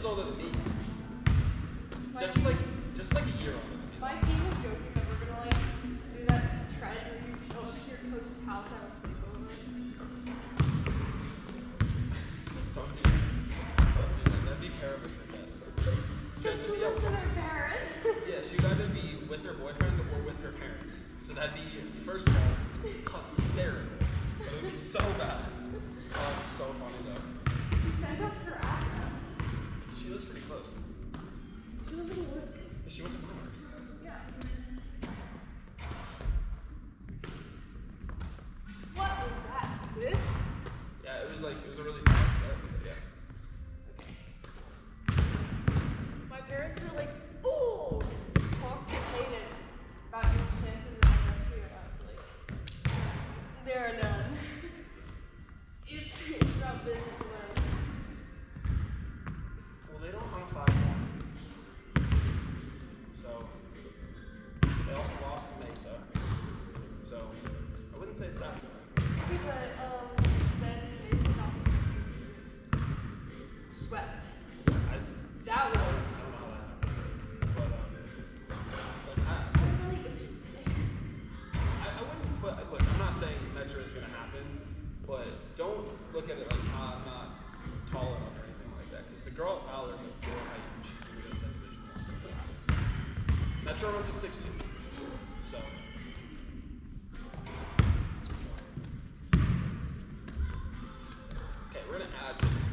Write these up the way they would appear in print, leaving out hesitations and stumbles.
is older than me. Just like a year older than me. My team was joking that we're gonna like do that trend where you go to your coach's house and have a sleepover. Don't do that. That'd be terrible for Jess. Jess would be with her parents. Yeah, she'd either be with her boyfriend or with her parents. So that'd be, first of all, hysterical. But it would be so bad. Oh, it's so funny though. She sent us her address. She lives pretty close. She lives in Worcester. She went to Palmer. Yeah. What was that? This? Yeah, it was a really bad set, but yeah. My parents were like, "Ooh, talk to Hayden about your chances in this year." I was like, "There are none." It's not this one. Well, they don't run 5-1. So, they also lost to Mesa. So, I wouldn't say it's that bad. But, then Mesa got swept. That was. I don't know how that happened. But, I wouldn't put, look, I'm not saying Metro is going to happen, but don't look at it like, I'm not tall enough or anything like that. Because the girl at Fowler is like 4 height and she's going to go to Division 1. Metro runs a 6'2". So. Okay, we're going to add to this.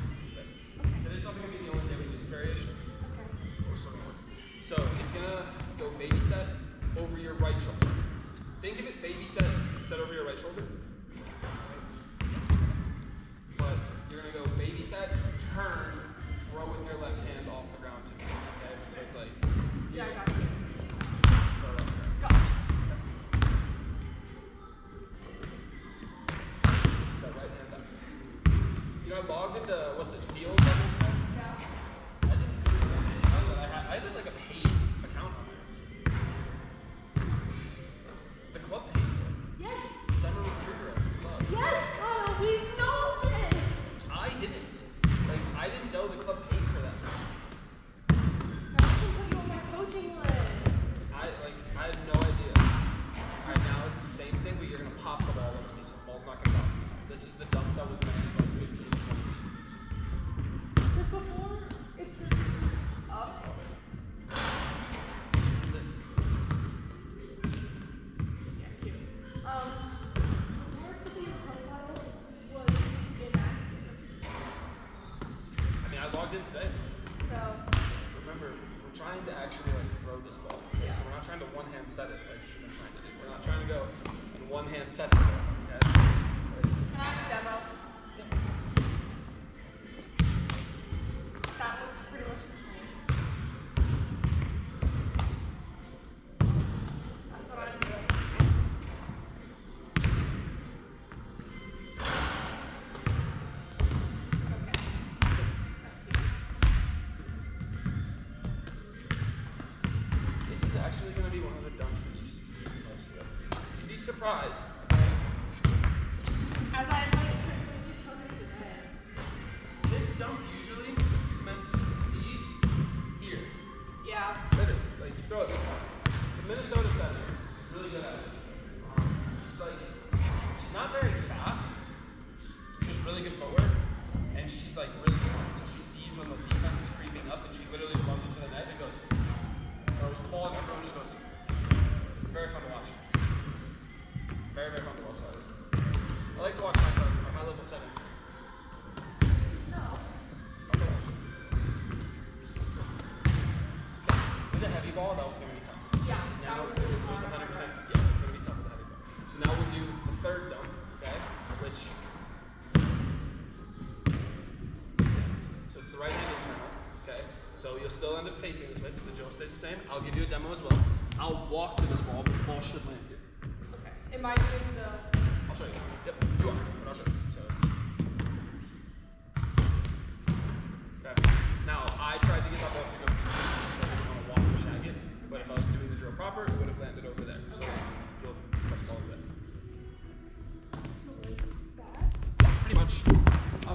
Today's not going to be the only day we do this variation. Or some more. So it's going to go baby set over your right shoulder. Think of it baby set over your right shoulder. But you're going to go baby set, turn, throw with your left hand off the ground to me. Okay? So it's like. Yeah, I got you. Got it. That right hand up. You know, I logged into, what's it, field level today? Yeah. I didn't know that I had like a paid account on there. The club pays for it. Yes. Because I'm a recruiter at this club. Yes, Kyle, we know this. I didn't. Like, I didn't know the club paid for that. Now I can put you on my coaching list. I had no idea. Alright, now it's the same thing, but you're going to pop the ball up to me, so the ball's not going to bounce. This is the dunk that was landed like 15 to 20 feet. Because before, it's up. This. Yeah, cute. Before Sophia's profile was inactive. I mean, I logged in today. So, Remember, we're trying to actually like throw this ball. Okay? So we're not trying to one-hand set it like you've been trying to do. We're not trying to go and one-hand set it. Okay? can I have a demo? That looks pretty much the same. That's what I'm doing. This is actually going to be one of the dunks that you succeed most with. You'd be surprised. As I might quickly tell you today. This dunk usually is meant to succeed here. Yeah. Literally, like you throw it this far. The Minnesota center is really good at it. She's like, she's not very fast. She has really good footwork, and she's like really smart. So she sees when the defense is creeping up, and she literally runs into the net and goes, throws the ball, and everyone just goes. It's very fun to watch. Very, very fun to watch. I like to watch my son, my level 7. No. With a heavy ball, that was going to be tough. Yeah, Now that it was was 100%. really hard. Yeah, it's going to be tough with a heavy ball. So now we'll do the third dunk, okay? Which. So it's the right hand internal, okay? So you'll still end up facing this way, so the drill stays the same. I'll give you a demo as well. I'll walk to this ball, but the ball should land here. Okay. Am I doing the. I'll show you. Yep, you are. But I'll show you. So it's. Okay. Now, I tried to get that ball to go to so I didn't want to walk or shag it, but if I was doing the drill proper, it would have landed over there. So you'll touch the ball a bit. That? Yeah, pretty much.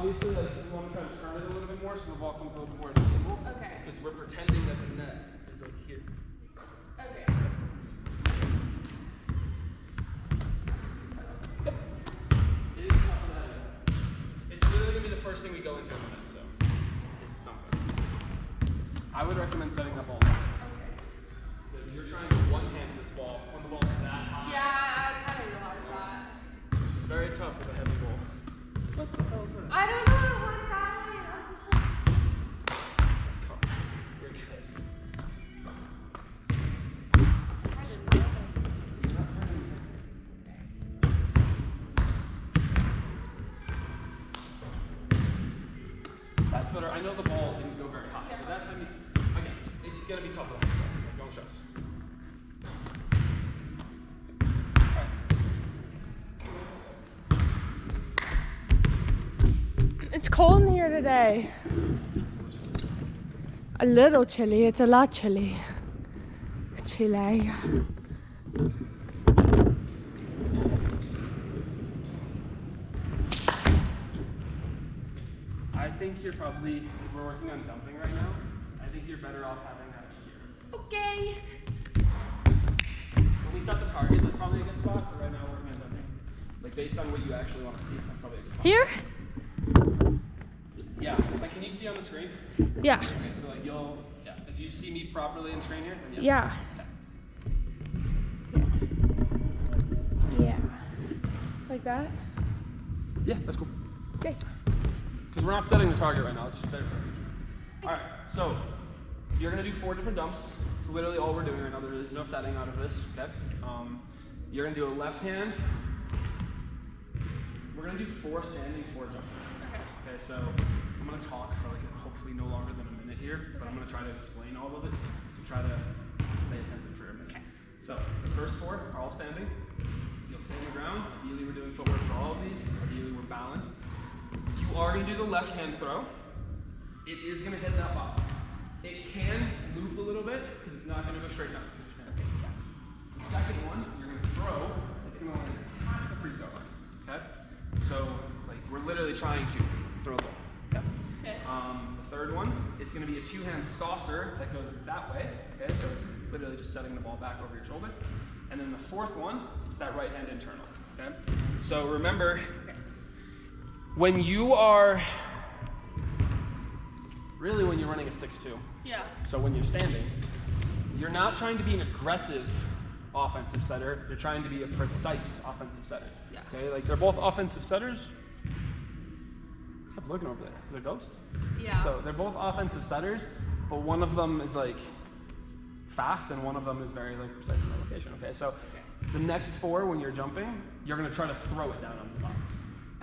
obviously, like, we want to try to turn it a little bit more so the ball comes a little bit more at the table. Okay. Because we're pretending that the net is like here. Okay. Yep. It is tough on that. It's literally going to be the first thing we go into in the net, so it's dumping. I would recommend setting up all that. Okay. Because you're trying to one-hand this ball when the ball is that high. Yeah, I kind of realized that. Which is very tough with a heavy ball. What the hell is that? I don't know what that is. That's calm. You're good. I didn't know. That's better. I know the ball didn't go very high, but that's, I mean, again, it's going to be tough. Don't stress. It's cold in here today. A little chilly. It's a lot chilly. Chilly. I think you're probably, because we're working on dumping right now, I think you're better off having that here. Okay. When we set the target, that's probably a good spot, but right now we're working on dumping. Like, based on what you actually want to see, that's probably a good spot. Here? Yeah, like, can you see on the screen? Yeah. Okay, so like if you see me properly in screen here, then Yeah. Yeah. Like that? Yeah, that's cool. Okay. Because we're not setting the target right now, it's just there for future. Alright, so you're going to do 4 different dumps. It's literally all we're doing right now. There is no setting out of this, okay? You're going to do a left hand. We're going to do 4 standing, 4 jumping. Okay, so I'm going to talk for like hopefully no longer than a minute here, but I'm going to try to explain all of it. So try to stay attentive for a minute. Okay. So the first 4 are all standing. You'll stay on the ground. Ideally, we're doing footwork for all of these. Ideally, we're balanced. You are going to do the left hand throw. It is going to hit that box. It can loop a little bit because it's not going to go straight down. The second one, you're going to throw. It's going to land past the free thrower. Okay? So, like, we're literally trying to throw the ball. Okay? Okay. The third one, it's going to be a 2-hand saucer that goes that way. Okay? So it's literally just setting the ball back over your shoulder. And then the fourth one, it's that right hand internal. Okay? So remember, when you are really when you're running a 6-2. Yeah. So when you're standing, you're not trying to be an aggressive offensive setter. You're trying to be a precise offensive setter. Yeah. Okay, like they're both offensive setters. Keep looking over there. Is there a ghost? Yeah. So they're both offensive setters, but one of them is like fast and one of them is very like precise in their location. Okay, so the next 4, when you're jumping, you're gonna try to throw it down on the box.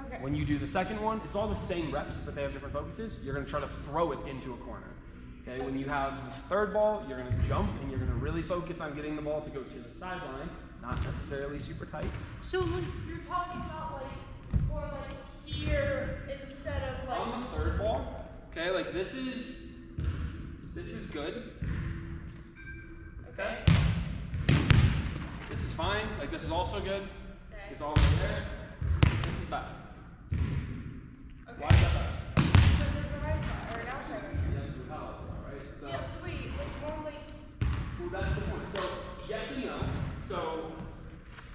Okay. When you do the second one, it's all the same reps, but they have different focuses. You're gonna try to throw it into a corner. Okay, when you have the third ball, you're gonna jump and you're gonna really focus on getting the ball to go to the sideline, not necessarily super tight. So when you're talking about like more like here instead of like On the third ball, okay, like this is good. Okay. This is fine. Like this is also good. Okay. It's all right there. This is bad. Okay. Why is that bad? Because there's a right side or an outside right here. Yeah, this is how, right? So, Yeah, sweet. Like normally. well, that's the point. So, yes and no. So,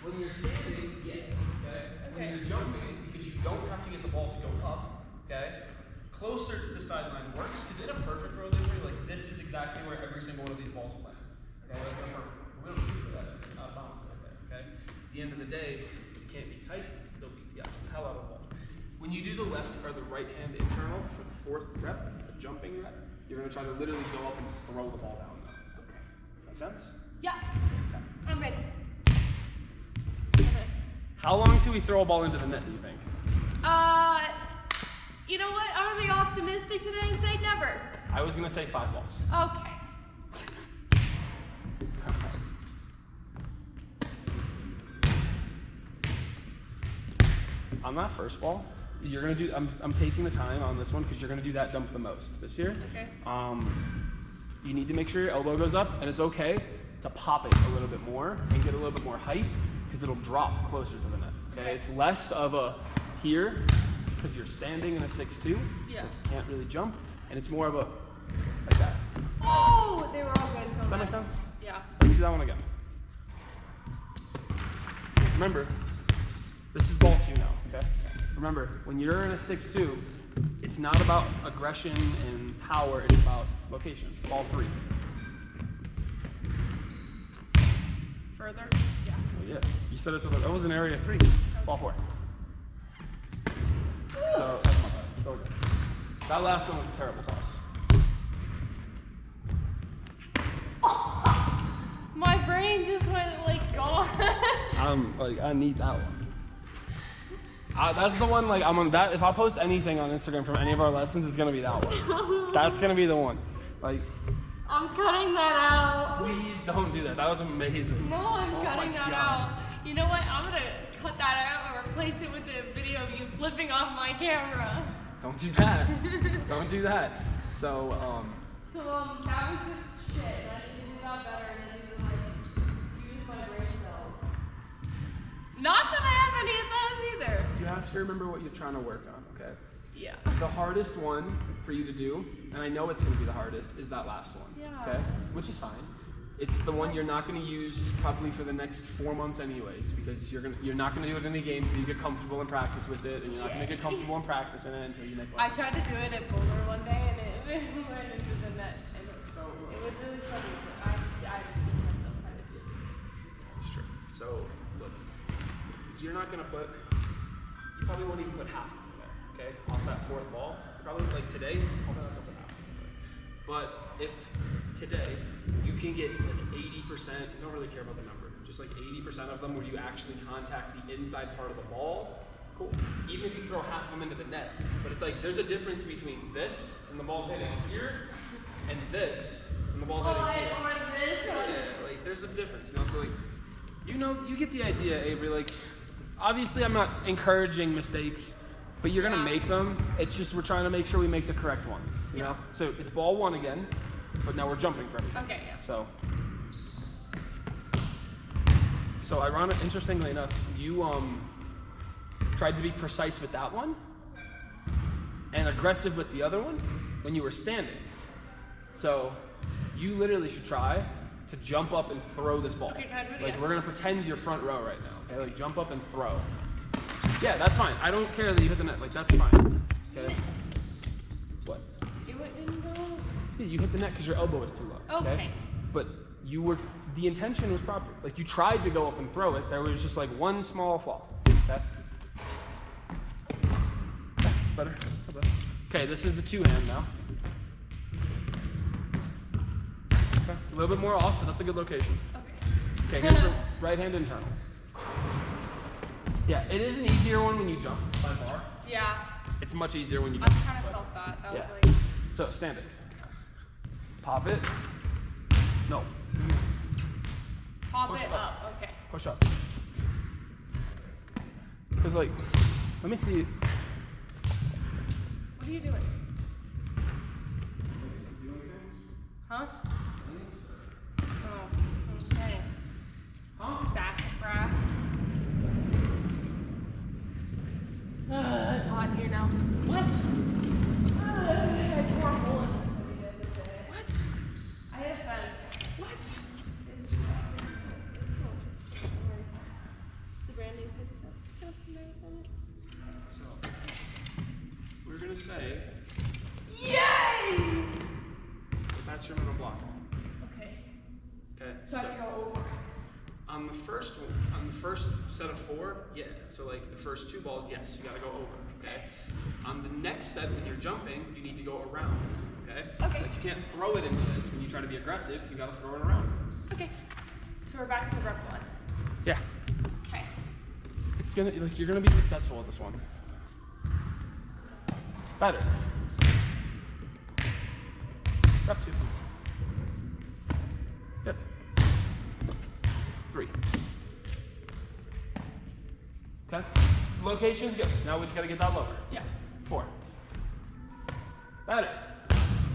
when you're standing, yeah, okay? When you're jumping, because you don't have to get the ball to go up, okay? Closer to the sideline works, because in a perfect throw delivery, like this is exactly where every single one of these balls will land. Okay? Like in a perfect. We don't shoot for that. It's not a bounce right there, okay? At the end of the day, it can't be tight. It can still be the absolute hell out of the ball. When you do the left or the right hand internal for the 4th rep, the jumping rep, you're going to try to literally go up and throw the ball down. Okay. Make sense? Yeah. Okay. I'm ready. Okay. How long till we throw a ball into the net, do you think? You know what? I'm gonna be optimistic today and say never. I was going to say 5 balls. Okay. On that first ball, you're going to do, I'm taking the time on this one because you're going to do that dump the most this year. Okay. You need to make sure your elbow goes up, and it's okay to pop it a little bit more and get a little bit more height because it'll drop closer to the net. Okay? It's less of a here because you're standing in a 6-2. Yeah. So you can't really jump, and it's more of a like that. Oh, they were all good. Does that make sense? Yeah. Let's do that one again. Remember, this is ball 2 now, okay? Remember, when you're in a 6-2, it's not about aggression and power, it's about location. Ball 3. Further? Yeah. Oh, yeah. You said it to that was in area 3. Ball 4. So, that's not bad. Go again. That last one was a terrible toss. My brain just went like gone. I need that one. That's the one, like, I'm on that. If I post anything on Instagram from any of our lessons, it's gonna be that one. That's gonna be the one. Like, I'm cutting that out. please don't do that. That was amazing. No, I'm Oh cutting my that God. out. You know what? I'm gonna cut that out and replace it with a video of you flipping off my camera. Don't do that. Don't do that. So, So that was just shit. I need to do that better and I need to like use my brain cells. Not that I have any of those either. you have to remember what you're trying to work on, okay? Yeah. The hardest one for you to do, and I know it's going to be the hardest, is that last one. Yeah. Okay? Which is fine. It's the one you're not going to use probably for the next 4 months anyways, because you're not going to do it in a game until you get comfortable and practice with it, and you're not going to get comfortable and practice in it until you make I one. tried to do it at Boulder one day and it went into the net and it was really funny, but I myself trying to do it. That's true. So, look, you're not going to put, you probably won't even put half of them there, okay? Off that 4th ball. Probably like today, I'll put half of them there. But if today you can get like 80%, you don't really care about the number, just like 80% of them where you actually contact the inside part of the ball, cool. Even if you throw half of them into the net. But it's like, there's a difference between this and the ball hitting here, and this and the ball hitting here. Yeah, like there's a difference, so like, you get the idea, Avery. Like, obviously I'm not encouraging mistakes, but you're gonna make them. It's just we're trying to make sure we make the correct ones, you know? So it's ball 1 again, but now we're jumping for everything. Okay, yeah. So interestingly enough, you tried to be precise with that one and aggressive with the other one when you were standing. So you literally should try to jump up and throw this ball. Okay, can I do it like again? we're gonna pretend you're front row right now. Okay, like jump up and throw. Yeah, that's fine. I don't care that you hit the net. Like that's fine. Okay. What? It didn't go. Yeah, you hit the net because your elbow was too low. Okay. But the intention was proper. Like you tried to go up and throw it. There was just like one small flaw. Okay. That's better. That's better. Okay, this is the 2-hand now. Okay. A little bit more off, but that's a good location. Okay. Okay, here's the right hand internal. Yeah, it is an easier one when you jump by far. Yeah. It's much easier when you I jump. kind of felt that. That was Yeah. like. So stand it. Pop it. No. Pop Push it up. Okay. Push up. Because like, let me see. What are you doing? Huh? Oh, okay. Sassafras. It's hot here now. What? I tore a hole in this thing the other day. What? I hit a fence. What? It's a brand new So, we're gonna say Yay! that's your middle block. Okay. Okay. So I have to go over. On the first one, on the first set of 4, yeah. So like the first 2 balls, yes, you gotta go over. Okay. On the next set, when you're jumping, you need to go around. Okay. Okay. Like you can't throw it into this when you try to be aggressive. You gotta throw it around. Okay. So we're back to rep 1. Yeah. Okay. It's gonna like you're gonna be successful at this one. Better. Rep 2. Good. 3. Okay. Location's good. Now we just gotta get that lower. Yeah. 4. Better.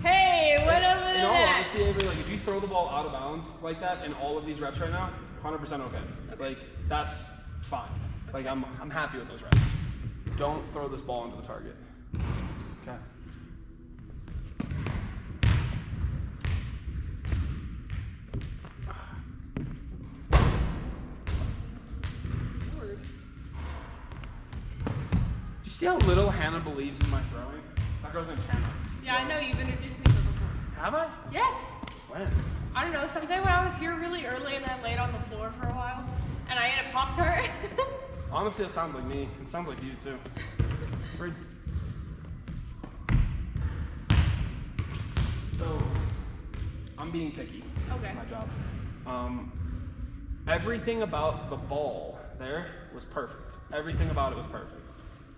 Hey, what up with In all that? honesty, Avery, like if you throw the ball out of bounds like that in all of these reps right now, 100% okay. Like that's fine. Like I'm happy with those reps. don't throw this ball into the target. Okay. Do you see how little Hannah believes in my throwing? That girl's named Hannah. Yeah, I know. You've introduced me to her before. Have I? Yes. When? I don't know. Someday when I was here really early and I laid on the floor for a while, and I ate a Pop-Tart. Honestly, it sounds like me. It sounds like you too. Read. So, I'm being picky. Okay. That's my job. Everything about the ball there was perfect. Everything about it was perfect.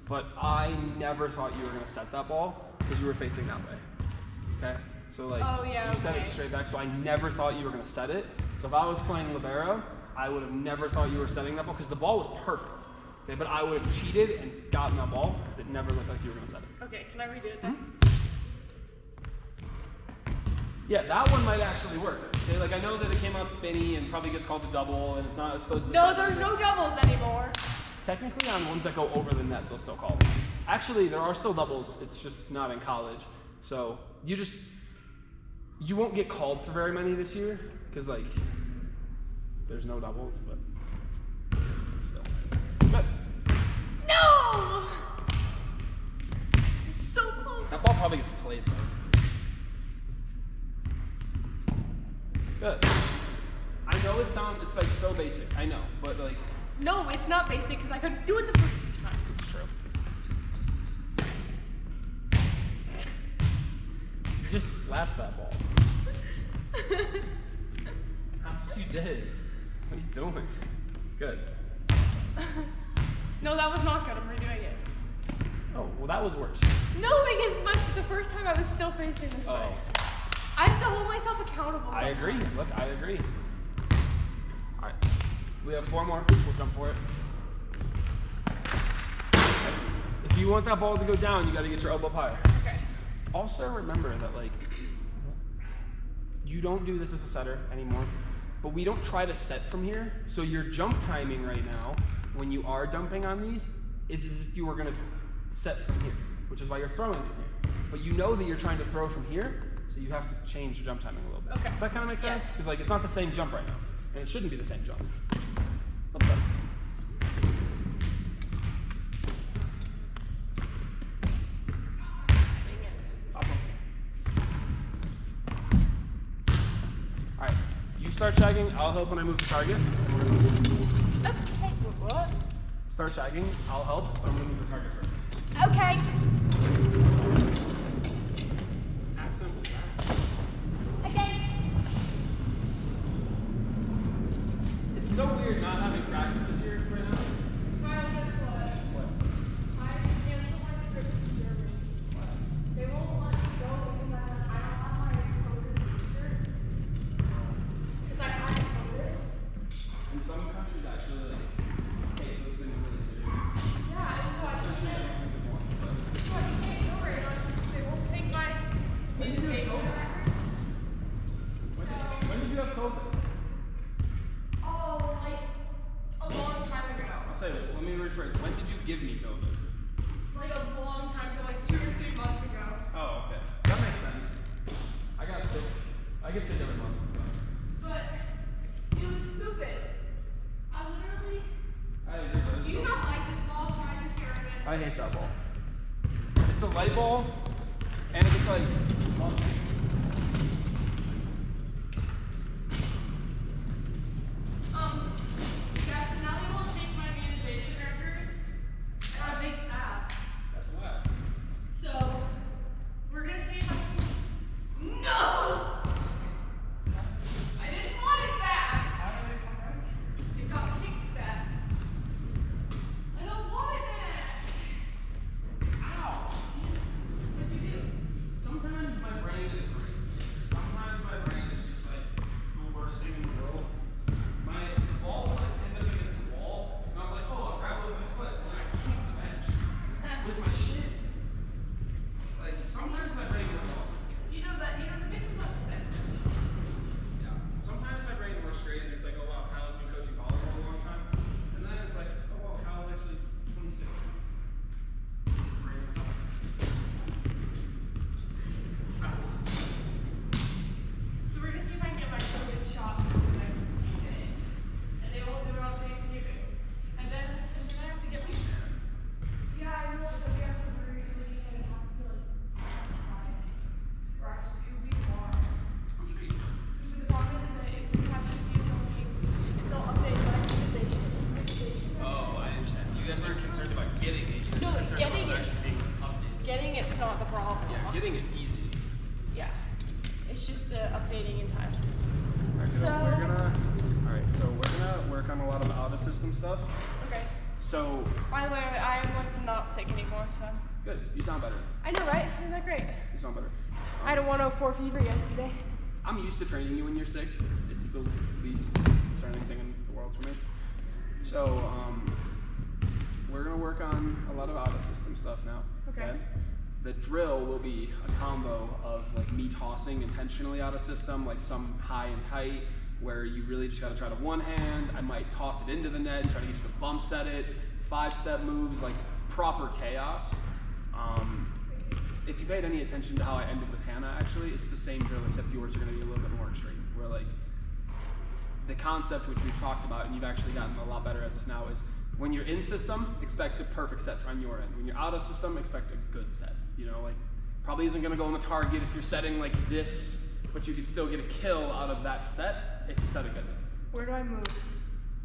But I never thought you were going to set that ball because you were facing that way. Okay? So like, you set it straight back, so I never thought you were going to set it. So if I was playing libero, I would have never thought you were setting that ball because the ball was perfect. Okay, but I would have cheated and gotten that ball because it never looked like you were going to set it. Okay, can I redo it then? Hmm? Yeah, that one might actually work. Okay, like I know that it came out spinny and probably gets called a double and it's not supposed to. No, there's no doubles anymore. Technically, on ones that go over the net, they'll still call them. Actually, there are still doubles. It's just not in college. So you won't get called for very many this year because like there's no doubles, but still. Good. No! You're so close. That ball probably gets played though. Good. I know it's like so basic. I know, but like. No, it's not basic because I couldn't do it the first 2 times. It's true. You just slapped that ball. That's what you did. What are you doing? Good. No, that was not good. I'm redoing it. Oh, well that was worse. No, because the first time I was still facing this way. I have to hold myself accountable sometimes. I agree. Look, I agree. All right. We have 4 more. We'll jump for it. If you want that ball to go down, you got to get your elbow up higher. Okay. Also, remember that like you don't do this as a setter anymore, but we don't try to set from here. So your jump timing right now, when you are dumping on these, is as if you were going to set from here, which is why you're throwing from here. But you know that you're trying to throw from here, so you have to change your jump timing a little bit. Okay. Does that kind of make sense? Because like it's not the same jump right now, and it shouldn't be the same jump. Awesome. All right, you start shagging. I'll help when I move the target. Okay. What? Start shagging. I'll help, but I'm gonna move the target first. Okay. Accent was that? Okay. It's so weird not having practice this year right now. Kyle, guess what? What? I canceled my trip to Germany. What? They won't let me go because I don't have my COVID booster. Because I had COVID. And some countries actually like take those things really serious. Yeah, and so I Especially I can't. don't think it's one, but So I can't go right now because they won't take my immunization record. when did you have COVID? Oh, like a long time ago. I'll say, let me rephrase. When did you give me COVID? Like a long time ago, like 2 or 3 months ago. Oh, okay. That makes sense. I got sick. I get sick every month. So. But it was stupid. I literally. I agree, but it's Do you cool. not like this ball? Try to share it. I hate that ball. It's a light ball, and it's like musty. Yeah, so now they won't take my immunization records. And I'm a big sap. That's whack. So, we're gonna see if I can. No! I didn't want it back. How did it come back? It got kicked back. I don't want it back. Ow! What'd you do? Sometimes my brain is it's not the problem. Yeah, getting it's easy. Yeah. It's just the updating in time. So we're gonna work on a lot of out of system stuff. Okay. So. By the way, I am like not sick anymore, so. Good. You sound better. I know, right? Isn't that great? You sound better. I had a 104 fever yesterday. I'm used to training you when you're sick. It's the least concerning thing in the world for me. So we're gonna work on a lot of out of system stuff now. Okay. The drill will be a combo of like me tossing intentionally out of system, like some high and tight, where you really just gotta try to one hand. I might toss it into the net and try to get you to bump set it. 5-step moves, like proper chaos. If you paid any attention to how I ended with Hannah, actually, it's the same drill, except yours are gonna be a little bit more extreme. Where like the concept which we've talked about, and you've actually gotten a lot better at this now, is when you're in system, expect a perfect set on your end. When you're out of system, expect a good set. You know, like probably isn't gonna go on the target if you're setting like this, but you could still get a kill out of that set if you set it good. Where do I move?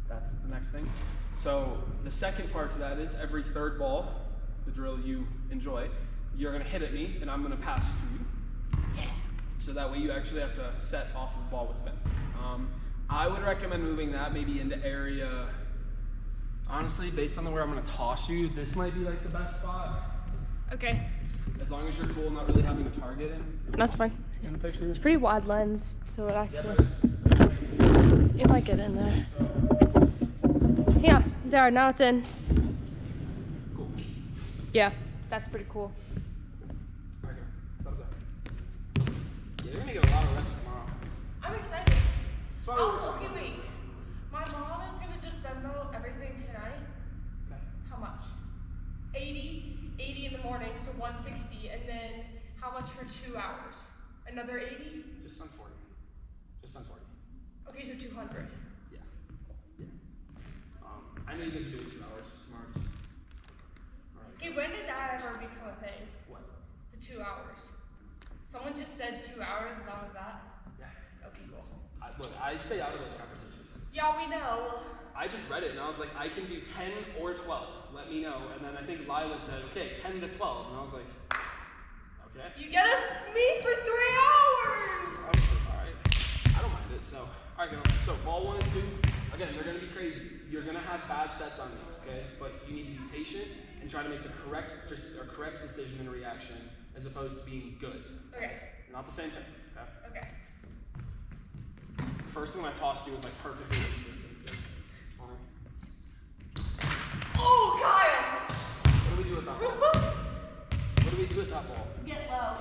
That's the next thing. So the second part to that is every third ball, the drill you enjoy, you're gonna hit at me and I'm gonna pass to you. So that way you actually have to set off of the ball with spin. I would recommend moving that maybe into area, honestly, based on where I'm gonna toss you, this might be like the best spot. Okay. As long as you're cool not really having a target That's fine. in the picture. It's pretty wide lens, so it actually, it might get in there. Yeah, there, now it's in. Cool. Yeah, that's pretty cool. Alright, thumbs up. Yeah, you're gonna get a lot of reps tomorrow. I'm excited. That's why we're Okay, wait. My mom is gonna just Venmo everything tonight. Okay. How much? 80 in the morning, so 160, and then how much for 2 hours? Another 80? Just on 40. Just on 40. Okay, so 200. Yeah. Yeah. I know you guys are doing 2 hours tomorrow. Alright. Okay, when did that ever become a thing? What? The 2 hours. Someone just said 2 hours and that was that? Yeah. Okay, cool. Look, I stay out of those conversations. Yeah, we know. I just read it and I was like, I can do 10 or 12. Let me know. And then I think Lila said, okay, 10 to 12. And I was like, okay. You get us me for 3 hours! I was like, alright. I don't mind it. So, alright, so ball 1 and 2, again, they're going to be crazy. You're going to have bad sets on these, okay? But you need to be patient and try to make the correct decision and reaction as opposed to being good. Okay. Not the same thing, okay? Okay. First one I tossed you was like perfectly consistent. It's fine. Oh, Kyle! What do we do with that ball? What do we do with that ball? Get low.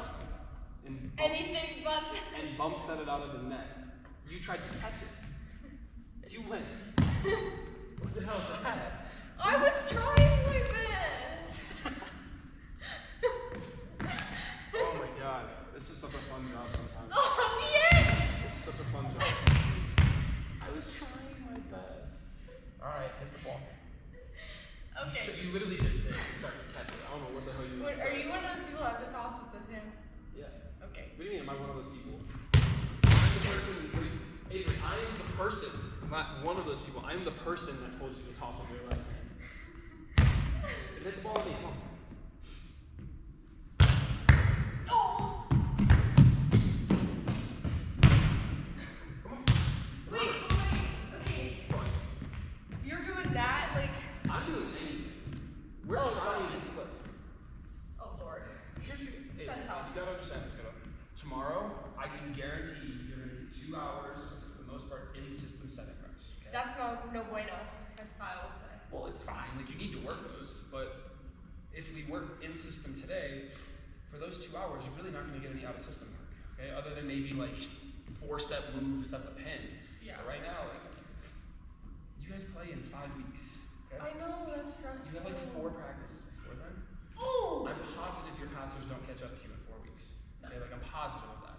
And Anything but. and bump set it out of the net. You tried to catch it. You went. What the hell is that? I was trying my best. Oh my god. This is such a fun job sometimes. Oh, yes! This is such a fun job. I was trying my best. Alright, hit the ball. Okay. So you literally did this to start to catch it. I don't know what the hell you were Wait, are saying. you one of those people who have to toss with this hand? Yeah. Okay. What do you mean, am I one of those people? I'm the person, Avery, I am the person, not one of those people. I'm the person that told you to toss with your left hand. And hit the ball with me, come on. Oh! Come on. Wait, okay. You're doing that, like. I'm doing anything. We're Oh, trying God. to look. Oh, Lord. Here's what you Send help. gotta understand this, kiddo. Tomorrow, I can guarantee you're gonna get 2 hours for the most part in system setting reps. Okay? That's no bueno, as Kyle would say. Well, it's fine. Like you need to work those, but if we work in system today, for those 2 hours, you're really not going to get any out of system work. Okay, other than maybe like 4-step moves at the pin. Yeah. But right now, like you guys play in 5 weeks. Okay? I know, that's stressful. You have like 4 practices before then. Oh! I'm positive your passers don't catch up to you in 4 weeks. Okay, like I'm positive of that.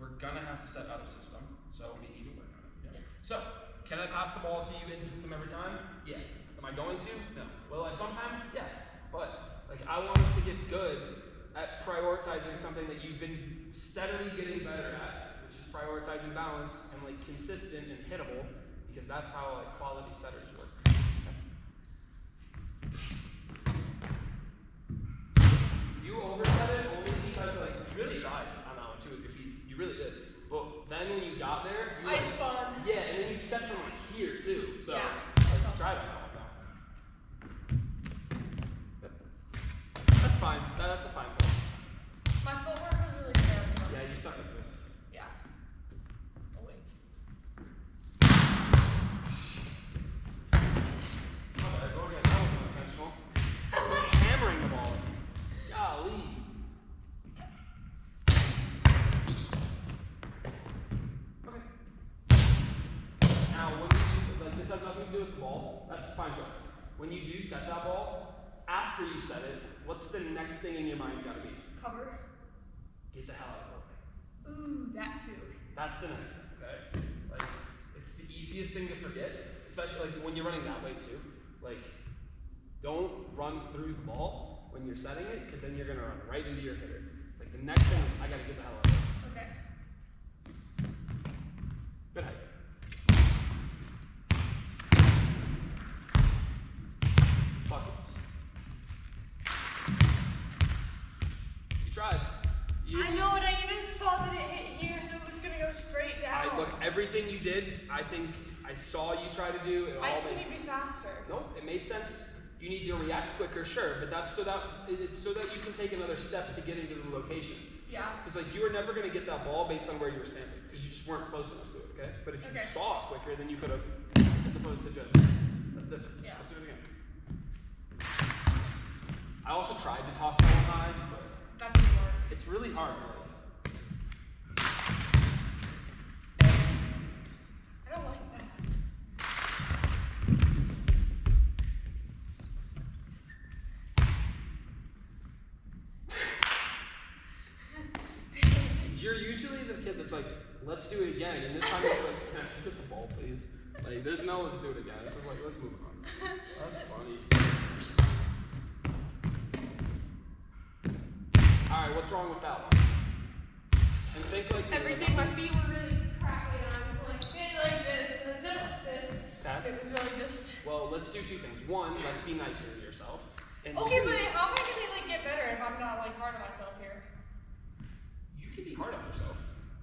We're gonna have to set out of system, so we need to work on it. Yeah? Yeah. So, can I pass the ball to you in system every time? Yeah. Am I going to? No. Will I sometimes? Yeah. But like I want us to get good at prioritizing something that you've been steadily getting better at, which is prioritizing balance and like consistent and hittable, because that's how like quality setters work. Okay. You overset it then when you got there, you I spun. Yeah, and then you set from like here too. So Yeah. like, try that one now. That's fine. That's a fine one. My footwork was really terrible. Yeah, you suck at this. Yeah. Oh wait. Okay, go again. That wasn't intentional. Hammering the ball. Golly. Okay. Now, when you do, like this has nothing to do with the ball. That's a fine choice. When you do set that ball, after you set it, what's the next thing in your mind got to be? Cover. Get the hell out of the way. Ooh, that too. That's the next thing, okay? Like, it's the easiest thing to forget, especially like when you're running that way too. Like, don't run through the ball when you're setting it, because then you're gonna run right into your hitter. It's like the next thing is I gotta get the hell out of it. Okay. Good height. Buckets. You tried. I know, and I even saw that it hit here, so it was gonna go straight down. Look, everything you did, I think I saw you try to do. It I all just need makes to be faster. Nope, it made sense. You need to react quicker, sure, but that's so that it's so that you can take another step to get into the location. Yeah. Because like you were never going to get that ball based on where you were standing, because you just weren't close enough to it. Okay, but if you saw it quicker, then you could have, as opposed to just. That's different. Yeah. Let's do it again. I also tried to toss that one high, but That didn't work. it's really hard. Like, I don't like that. you're usually the kid that's like, let's do it again, and this time it's like, can I just hit the ball, please? Like, there's no let's do it again. It's just like, let's move on. That's funny. All right, what's wrong with that one? And think like Everything, my feet were really crackling. I was like, did like this, and then like this. Okay. It was really just. Well, let's do two things. One, let's be nicer to yourself. And Okay, two, but how am I gonna like get better if I'm not like hard on myself here? you can be hard on yourself,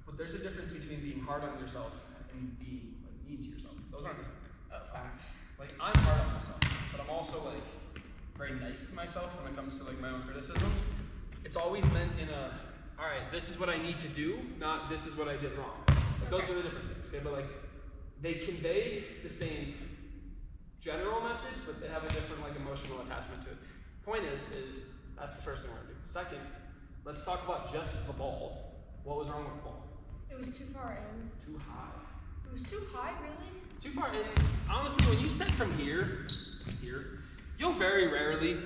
but there's a difference between being hard on yourself and being like mean to yourself. Those aren't the same thing. Oh, facts. Like I'm hard on myself, but I'm also like very nice to myself when it comes to like my own criticisms. It's always meant in a, all right, this is what I need to do, not this is what I did wrong. Like those are the different things, okay? But like they convey the same general message, but they have a different like emotional attachment to it. Point is that's the first thing we're gonna do. Second, let's talk about just the ball. What was wrong with the ball? It was too far in. Too high. It was too high, really? Too far in. Honestly, when you set from here, you'll very rarely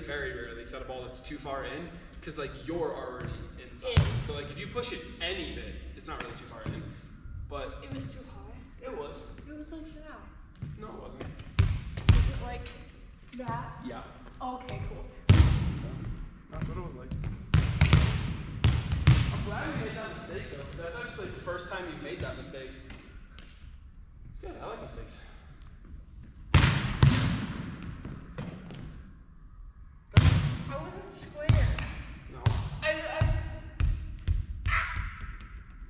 set a ball that's too far in, because like you're already inside. So like if you push it any bit, it's not really too far in. But It was too high. it was. It was like that. No, it wasn't. Was it like that? Yeah. Okay, cool. That's what it was like. I'm glad we made that mistake though, because that's actually the first time you've made that mistake. It's good. I like mistakes. I wasn't square. No. I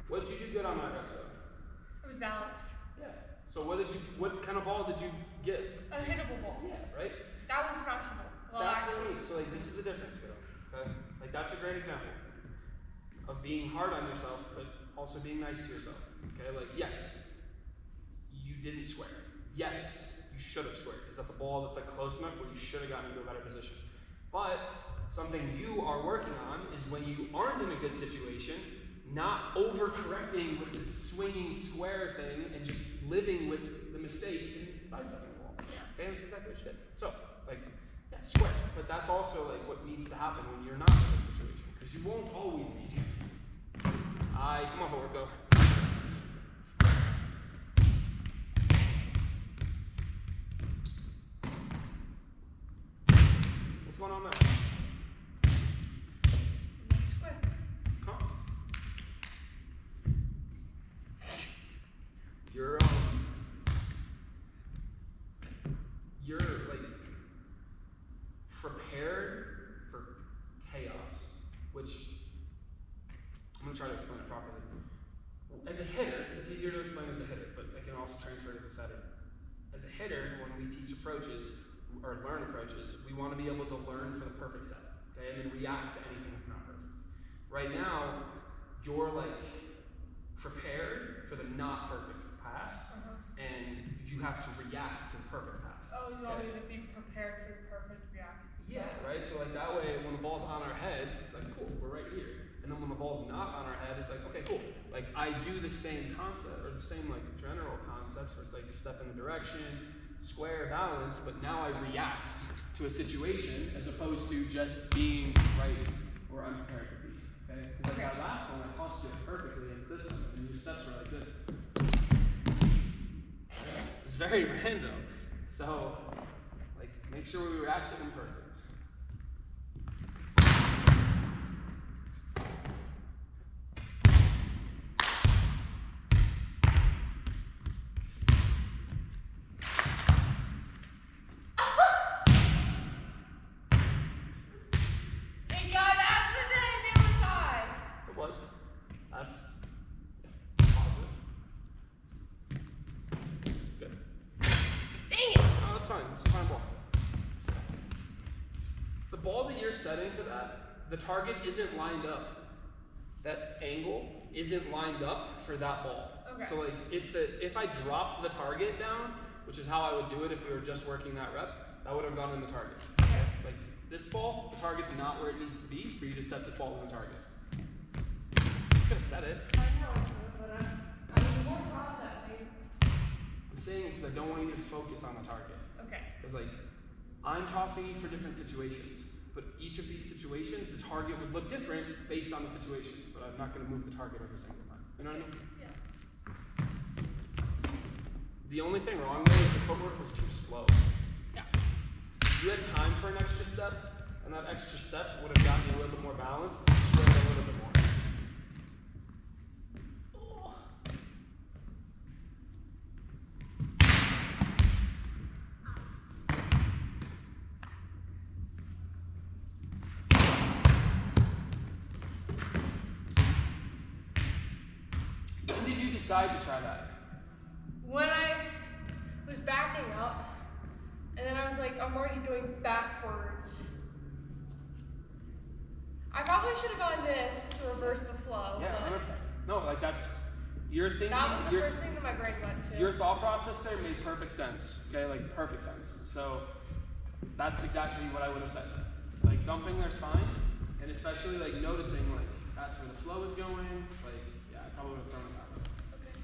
What did you do good on that rep though? it was balanced. Yeah. So what kind of ball did you give? A hittable ball. Yeah, right? That was smashable. Well, That's actually. what I mean. So like this is a difference, girl. Okay? Like that's a great example of being hard on yourself, but also being nice to yourself. Okay? Like yes, you didn't square. Yes, you should have squared, because that's a ball that's like close enough where you should have gotten into a better position. But something you are working on is when you aren't in a good situation, not overcorrecting with this swinging square thing and just living with the mistake and sidestepping the ball. Yeah. Okay, that's exactly what you did. So, like, yeah, square. But that's also like what needs to happen when you're not in a good situation, because you won't always be. Come on forward though. What's going on there? Square. Huh? You're like prepared for chaos, which I'm gonna try to explain it properly. easier to explain as a hitter, but I can also transfer it as a setter. As a hitter, when we teach approaches, or learn approaches, we want to be able to learn for the perfect set, okay, and then react to anything that's not perfect. Right now, you're like prepared for the not perfect pass, and you have to react to the perfect pass. Oh, you want me to be prepared for the perfect reaction? Yeah, right? So like that way, when the ball's on our head, it's like, cool, we're right here. And then when the ball's not on our head, it's like, okay, cool. Like I do the same concept, or the same like general concepts, where it's like step in the direction, square, balance, but now I react to a situation as opposed to just being right where I'm prepared to be. Okay? Because like that last one, I tossed it perfectly in system, and your steps were like this. It's very random. So, like, make sure we react to them perfect. That's positive. Good. Dang it! No, that's fine. It's a fine ball. The ball that you're setting for that, the target isn't lined up. That angle isn't lined up for that ball. Okay. So like if I dropped the target down, which is how I would do it if we were just working that rep, that would have gone in the target. Okay. Like this ball, the target's not where it needs to be for you to set this ball in the target. You could have set it. I know, but I'm more processing. I'm saying it because I don't want you to focus on the target. Okay. Because like, I'm tossing you for different situations, but each of these situations, the target would look different based on the situations, but I'm not going to move the target every single time. You know what I mean? Yeah. The only thing wrong though is the footwork was too slow. Yeah. If you had time for an extra step, and that extra step would have gotten you a little bit more balanced and slowed a little bit more. When did you decide to try that? When I was backing up, and then I was like, I'm already doing backwards. I probably should have gone this to reverse the flow. Yeah, but 100%. No, like that's, you're thinking. that was the first thing that my brain went to. Your thought process there made perfect sense. Okay, like perfect sense. So that's exactly what I would have said. Like dumping there's fine, and especially like noticing like that's where the flow is going. Like yeah, I probably would have thrown it that way. Okay.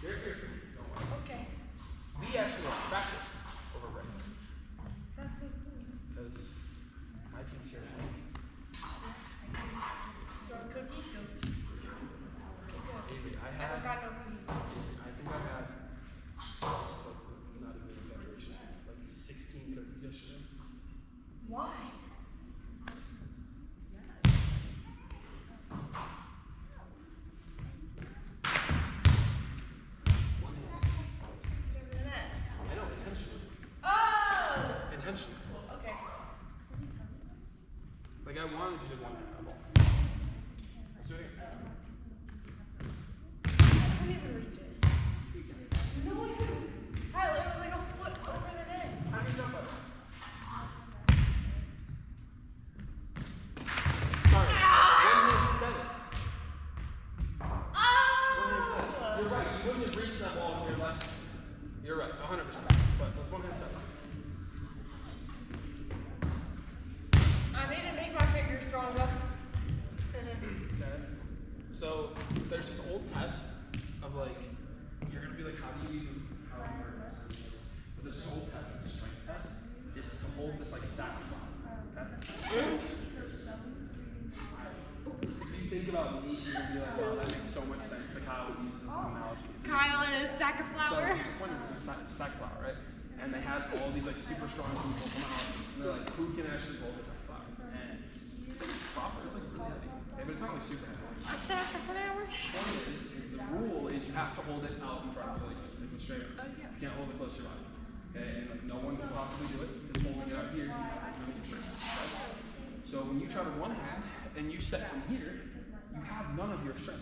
They're here for you. Don't worry. Okay. We actually have practice over break That's so cool. because my team's here. Cookies? Avery, I I had. got no cookies. I think I had. This is like not even an exaggeration. Like 16 cookies yesterday. Why? One hand. Serve the net. I know, intentionally. Oh! Intentionally. Okay. Like I wanted you to one hand that ball. Let's do it again. I couldn't even reach it. No, I couldn't. Kyle, it was like a foot over the net. How do you jump up? Sorry. One hand set it. One hand set it. You're right. You wouldn't have reached that ball with your left. You're right. 100%. But let's one hand set it. I need to make my fingers stronger. Okay. So there's this old test of like you're gonna be like how do you hurt this? But there's this old test, it's a strength test. It's to hold this like sack flat. Okay? If you think about me, you're gonna be like, wow, that makes so much sense. Like Kyle uses this analogy. Kyle and his sack of So flour. the point is it's a sack flour, right? And they had all these like super strong people come out and they're like, who can actually hold this sack flour? And it's like proper, it's like really heavy. Okay, but it's not like super heavy. A sack of flour? The point is the rule is you have to hold it out in front of you like this, like straight up. Oh, yeah. You can't hold it close to your body. Okay, and like no one can possibly do it because holding it out here, you have to make it straight. Right? So when you try to one hand and you set from here, you have none of your strength.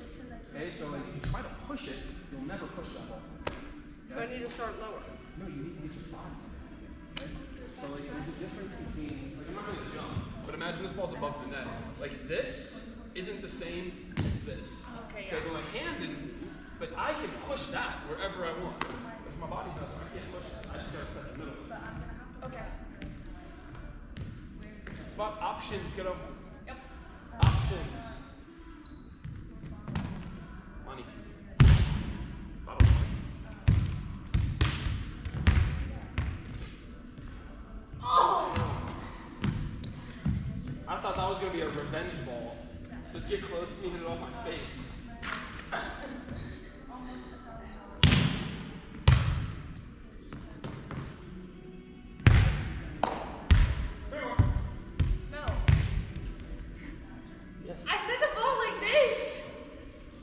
Okay, so like if you try to push it, you'll never push that ball. So I need to start lower. No, you need to get your body. Okay? So like there's a difference between, like I'm not going to jump, but imagine this ball's above the net. Like this isn't the same as this. Okay, yeah. Okay, but my hand didn't move, but I can push that wherever I want. But if my body's not there, I can't push that. I just got to set the middle. Okay. It's about options, get up. Yep. Options. Money. Bottle money. I thought that was going to be a revenge ball. Just get close to me, hit it off my face. No. Yes. I said the ball like this.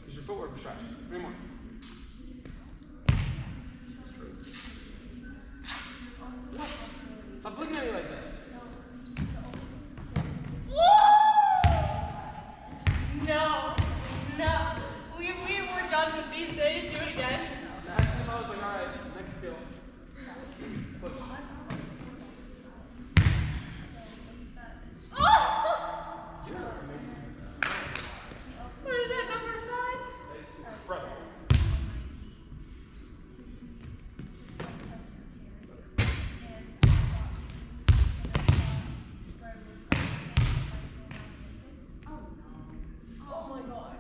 Is your footwork distraction? 3 more. Stop looking at me like that. No. No. We were done with these days. Do it again. Actually, I was like, all right, next skill. Push. Oh! You're amazing. What is that, number 5? It's incredible. Oh my god.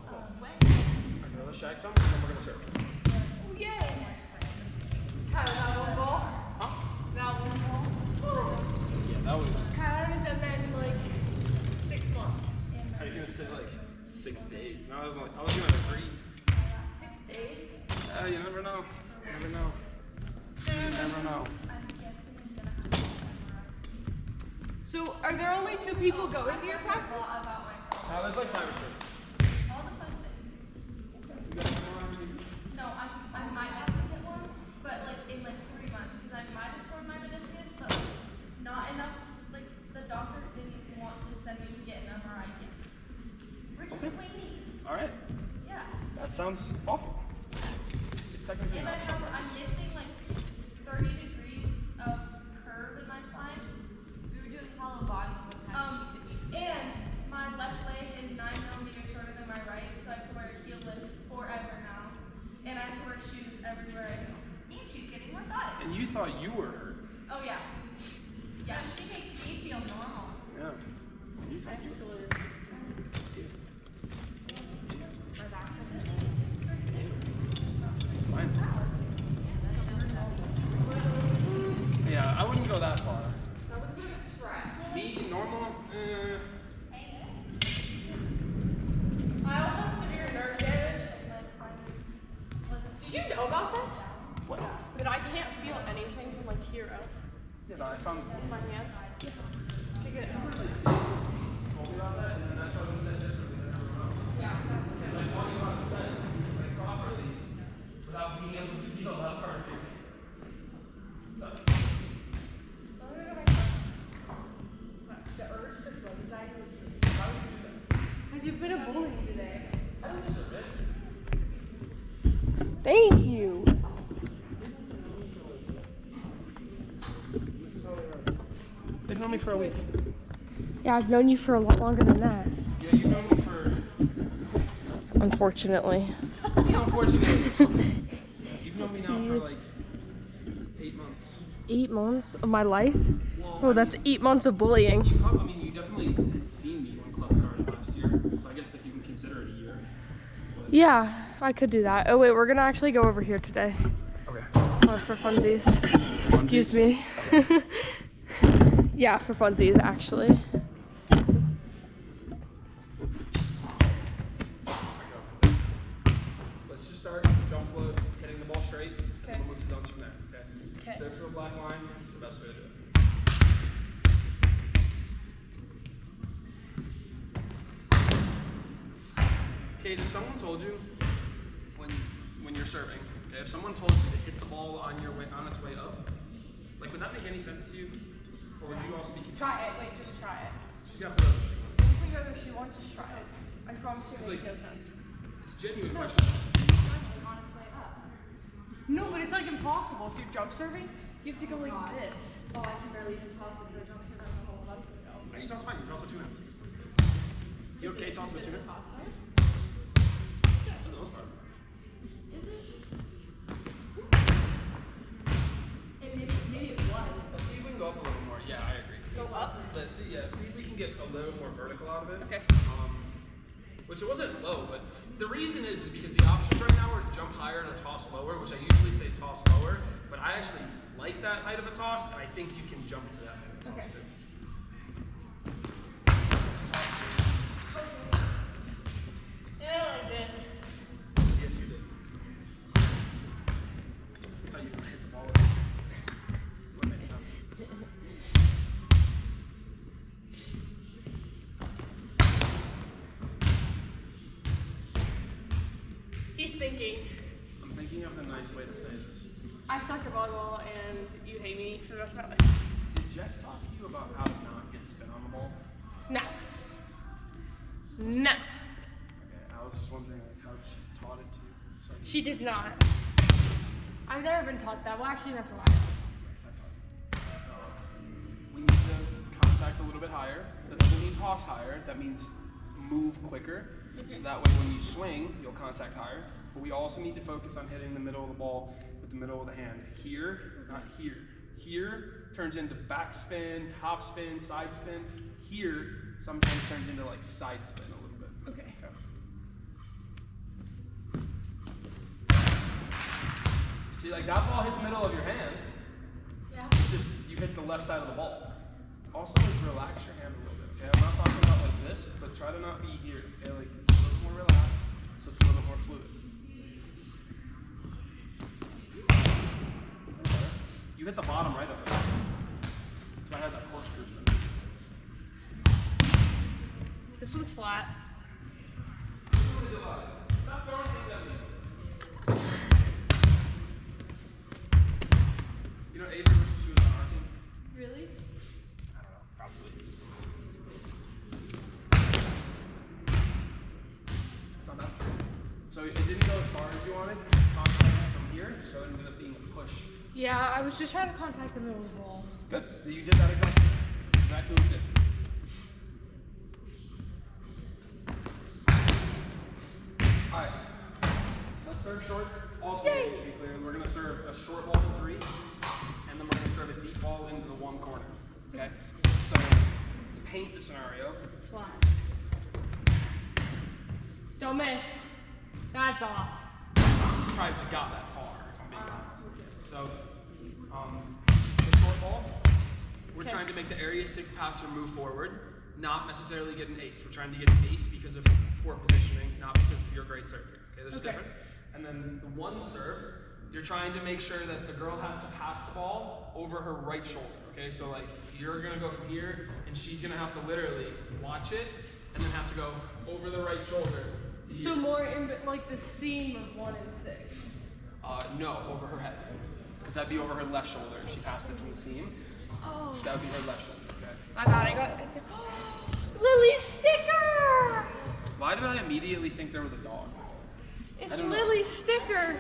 Okay, let's shag some, and then we're gonna serve. Oh, yay. Kyle, that one ball. Huh? That one ball. Yeah, that was. Kyle, I haven't done that in like 6 months. How are you gonna say like 6 days? Now I was gonna agree. 6 days? You never know. You never know. You never know. So, are there only 2 people going to your practice? There's like 5 or 6. All the fun things. You got one? No, I might have to get one, but like in like 3 months, because I might have torn my meniscus, but like, not enough. Like the doctor didn't want to send me to get an MRI yet. We're just Okay. waiting. All right. Yeah. That sounds awful. It's technically And not. I'm missing like 30 degrees of curve in my spine. We were doing hollow bodies one time. And my left leg is 9 millimeters shorter than my right, so I have to wear a heel lift forever now. And I have to wear shoes everywhere I go. And she's getting orthotics. And you thought you were hurt. Oh yeah. Yeah, she makes me feel normal. Yeah. You thought you were hurt. My back's like this. Mine's yeah, I wouldn't go that far. That was a bit of a stretch. Me, normal? I also have severe nerve damage. Did you know about this? What? That I can't feel anything from like here out. Yeah, no, I found. My hand. Take it out. Told me about that, and then that's what we said differently than everyone else. Yeah, that's good. I want you on set like properly without being able to feel that part of you. So, The urge to throw anxiety. how would you do that? Because you've been a bully today. I don't deserve it. Thank you. They've known me for a week. Yeah, I've known you for a lot longer than that. Yeah, you've known me for. Unfortunately. Unfortunately. You've known me now for like 8 months. 8 months of my life? Well, Oh, that's 8 months of bullying. You probably, I mean, you definitely had seen me when club started last year, so I guess like you can consider it a year. But Yeah, I could do that. Oh wait, we're gonna actually go over here today. okay. For funsies. Excuse me. Yeah, for funsies actually. Let's just start jump float, hitting the ball straight. Okay. We'll move to zones from there. Okay. Okay. Serve to a black line. It's the best way to do it. Kate, if someone told you when you're serving, okay, if someone told you to hit the ball on its way up, like would that make any sense to you? Or would you also be confused? Try it. Like, just try it. She's got to put her other shoe on. If you put your other shoe on, just try it. I promise you it makes no sense. It's a genuine question. It's on its way up. No, but it's like impossible. If you're jump serving, you have to go like this. Oh, I can barely even toss it for a jump serve in the hole. That's gonna go. You toss fine. You toss with 2 hands. You okay tossing with 2 hands? Toss there? Yeah, for the most part. Is it? Maybe it was. Let's see if we can go up a little more. Yeah, I agree. Go up. Let's see. Yeah, see if we can get a little more vertical out of it. Okay. Which it wasn't low, but the reason is because the options right now are jump higher and a toss lower, which I usually say toss lower, but I actually like that height of a toss, and I think you can jump to that height of a toss too. Yeah, like this. Yes, you did. I thought you were going to hit the ball with it. That made sense. He's thinking. I'm thinking of a nice way to say this. I suck at volleyball and you hate me for the rest of my life. Did Jess talk to you about how to not get spin on the ball? No. No. Okay, I was just wondering like how she taught it to you. So She did not. I've never been taught that. Well, actually, never mind. yes, I taught you. We need to contact a little bit higher. That doesn't mean toss higher. That means move quicker. So that way when you swing, you'll contact higher. But we also need to focus on hitting the middle of the ball with the middle of the hand. Here, not here. Here turns into backspin, top spin, side spin. Here sometimes turns into like side spin a little bit. Okay. See, like that ball hit the middle of your hand. Yeah. It's just you hit the left side of the ball. Also, like relax your hand a little bit. Okay, I'm not talking about like this, but try to not be here. Okay, like a little more relaxed, so it's a little bit more fluid. You hit the bottom right of it. So I had that corkscrew spin. This one's flat. Stop throwing things at me. You know, Avery wishes she was on our team. Really? I don't know, probably. It's not bad. So it didn't go as far as you wanted. Contact from here, so it ended up being a push. Yeah, I was just trying to contact the middle of the ball. Good. You did that exactly. That's exactly what you did. Alright. Let's serve short. Alternate, to be clear. We're going to serve a short ball to 3, and then we're going to serve a deep ball into the 1 corner. Okay? So, to paint the scenario, It's flat. Don't miss. That's off. I'm surprised it got that far, if I'm being honest. So, the short ball, we're trying to make the area 6 passer move forward, not necessarily get an ace. We're trying to get an ace because of poor positioning, not because of your great serve here. Okay, there's a difference. And then the 1 serve, you're trying to make sure that the girl has to pass the ball over her right shoulder. Okay, so like you're gonna go from here, and she's gonna have to literally watch it, and then have to go over the right shoulder. To So here. more in like the seam of 1 and 6. No, over her head. Because that'd be over her left shoulder if she passed it from the seam. Oh. That would be her left shoulder, okay? My bad. I got Lily's sticker. Why did I immediately think there was a dog? It's I don't know. Lily's sticker.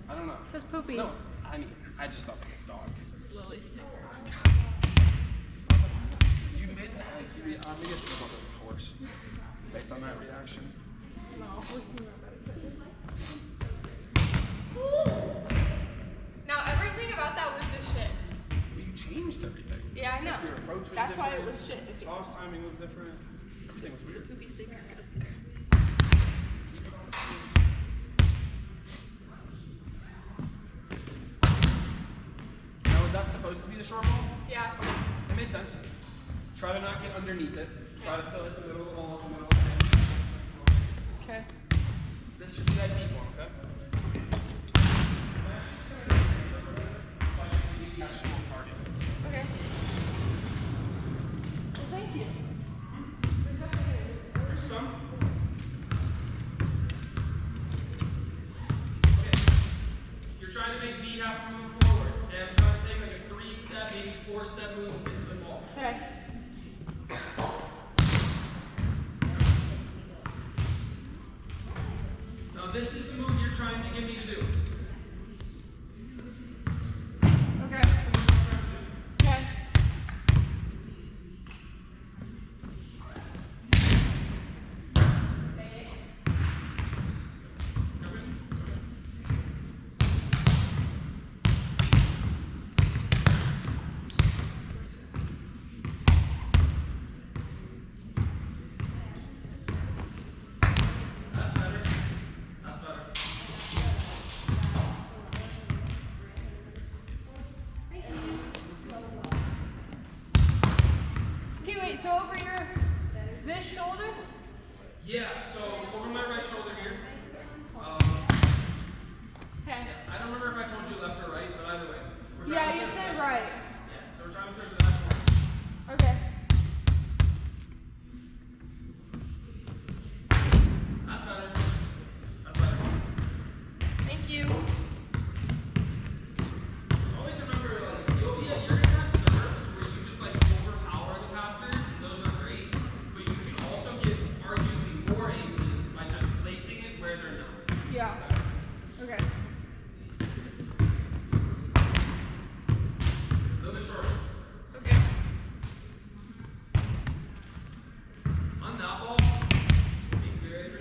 I don't know. It says poopy. No, I mean, I just thought it was a dog. It's Lily's sticker. You made that like, maybe I should have thought it was a horse. Based on that reaction. No, now everything about that was just shit. Well, you changed everything. Yeah, I know. Your approach was That's why it different. was shit. Toss timing was different. Everything was weird. Poopy sticker. Keep it on the screen. Now, was that supposed to be the short ball? Yeah. It made sense. Try to not get underneath it. Try to still hit the middle of the ball, the middle of the hand. Okay. This should be that deep one, okay? The actual target. Okay. Well, thank you. There's some. Okay. You're trying to make B have to move forward. And I'm trying to take like a 3-step, maybe 4-step move into the ball. Okay. Now this is the move you're trying to get me to do. Okay. Okay. That's better. That's better. Okay, wait, so over your this shoulder? Yeah, so over my right shoulder here. Okay. I don't remember if I told you left or right, but either way. We're Yeah, trying to you start said with right. Yeah, so we're trying to start with that one. Okay. That's better. That's better. Thank you. So always remember, like, you're gonna have serves where you just like overpower the passers, and those are great. But you can also get arguably more aces by just placing it where they're not. Yeah. Okay. A little bit shorter. Okay. On that ball, just to be clear,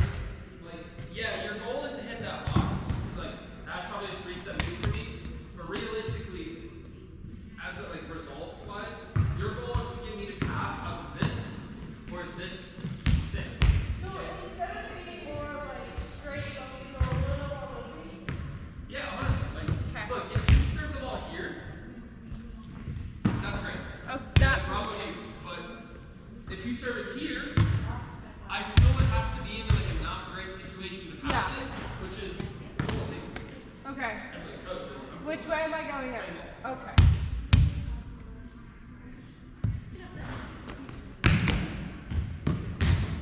like, yeah, your goal is to hit that box. 'Cause, like, that's probably a 3-step move for me. But realistically, as a like result-wise, your goal is to get me to pass out of this or this stance. So instead of being more like straight, you go a little over. Yeah, 100%. Like, Okay. look, if you serve the ball here, that's great. Oh, Like, bravo you. But if you serve it here, I still would have to be in like a not great situation to pass Yeah. it, which is cool. Okay. As like a coach, it's something. Which way am I going here? Okay.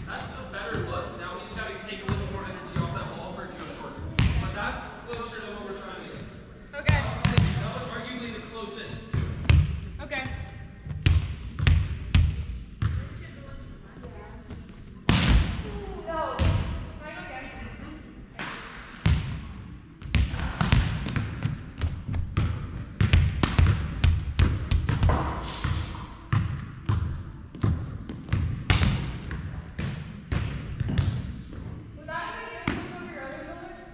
That's a better look. Now we just gotta take a little more energy off that ball for it to go shorter. But that's closer to what we're trying to get. Okay. That was arguably the closest to it. Okay. No. Fine, okay. Would that make it look over your other shoulders?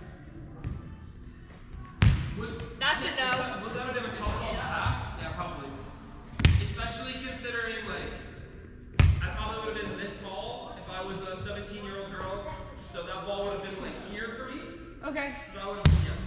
That's a no. Would that have been a comfortable pass? Yeah, probably. Especially considering, like, I probably would have been this tall if I was a 17-year-old girl. So that ball would have been, like, here for me. Okay. So that would have been, yeah.